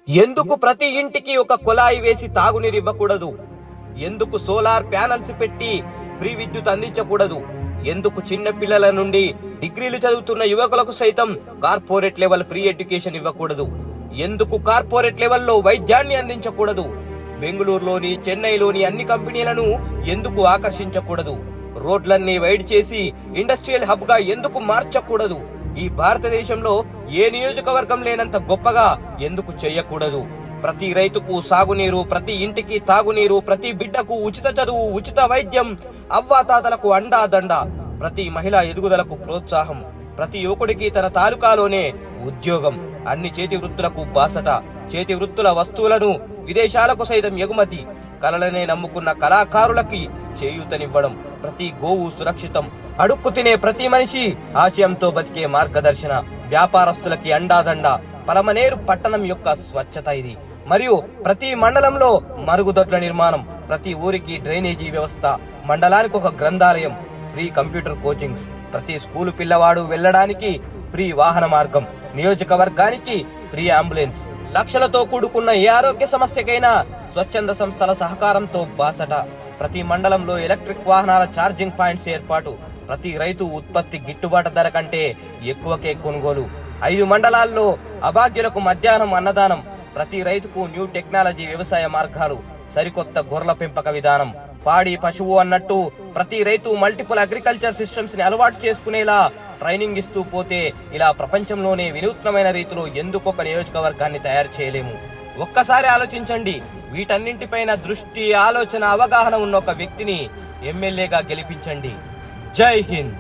ఎందుకు ప్రతి ఇంటికి ఒక కుళాయి వేసి తాగునీరు ఇవ్వకూడదు? ఎందుకు సోలార్ ప్యానల్స్ పెట్టి ఫ్రీ విద్యుత్ అందించకూడదు? ఎందుకు చిన్న పిల్లల నుండి డిగ్రీలు చదువుతున్న యువకులకు సైతం కార్పొరేట్ లెవెల్ ఫ్రీ ఎడ్యుకేషన్ ఇవ్వకూడదు? ఎందుకు కార్పొరేట్ లెవెల్లో వైద్యాన్ని అందించకూడదు? బెంగళూరులోని, చెన్నైలోని అన్ని కంపెనీలను ఎందుకు ఆకర్షించకూడదు? రోడ్లన్నీ వైడ్ చేసి ఇండస్ట్రియల్ హబ్ గా ఎందుకు మార్చకూడదు? ఈ భారతదేశంలో ఏ నియోజకవర్గం లేనంత గొప్పగా ఎందుకు చేయకూడదు? ప్రతి రైతుకు సాగునీరు, ప్రతి ఇంటికి తాగునీరు, ప్రతి బిడ్డకు ఉచిత చదువు, ఉచిత వైద్యం, అవ్వాతాతలకు అండాదండ, ప్రతి మహిళా ఎదుగుదలకు ప్రోత్సాహం, ప్రతి యువకుడికి తన తాలూకాలోనే ఉద్యోగం, అన్ని చేతి వృత్తులకు బాసట, చేతి వృత్తుల వస్తువులను విదేశాలకు సైతం ఎగుమతి, కలలనే నమ్ముకున్న కళాకారులకి చేయూతనివ్వడం, ప్రతి గోవు సురక్షితం, అడుక్కు తినే ప్రతి మనిషి ఆశయంతో బతికే మార్గదర్శన, వ్యాపారస్తులకి అండాదండ, పలమనేరు పట్టణం యొక్క స్వచ్ఛత ఇది. మరియు ప్రతి మండలంలో మరుగుదొడ్ల నిర్మాణం, ప్రతి ఊరికి డ్రైనేజీ వ్యవస్థ, మండలానికి ఒక గ్రంథాలయం, ఫ్రీ కంప్యూటర్ కోచింగ్స్, ప్రతి స్కూలు పిల్లవాడు వెళ్లడానికి ఫ్రీ వాహన మార్గం, నియోజకవర్గానికి ఫ్రీ అంబులెన్స్, లక్షలతో కూడుకున్న ఏ ఆరోగ్య సమస్యకైనా స్వచ్ఛంద సంస్థల సహకారంతో బాసట, ప్రతి మండలంలో ఎలక్ట్రిక్ వాహనాల ఛార్జింగ్ పాయింట్స్ ఏర్పాటు, ప్రతి రైతు ఉత్పత్తి గిట్టుబాటు ధర కంటే ఎక్కువకే కొనుగోలు, 5 మండలాల్లో అభాగ్యులకు మధ్యాహ్నం అన్నదానం, ప్రతి రైతుకు న్యూ టెక్నాలజీ వ్యవసాయ మార్గాలు, సరికొత్త గొర్రెల పెంపక విధానం, పాడి పశువు అన్నట్టు ప్రతి రైతు మల్టిపుల్ అగ్రికల్చర్ సిస్టమ్స్ ని అలవాటు చేసుకునేలా ట్రైనింగ్ ఇస్తూ పోతే ఇలా ప్రపంచంలోనే వినూత్నమైన రీతిలో ఎందుకు ఒక నియోజకవర్గాన్ని తయారు చేయలేము? ఒక్కసారి ఆలోచించండి. వీటన్నింటిపైన దృష్టి, ఆలోచన, అవగాహన ఉన్న ఒక వ్యక్తిని ఎమ్మెల్యేగా గెలిపించండి. జై హింద్.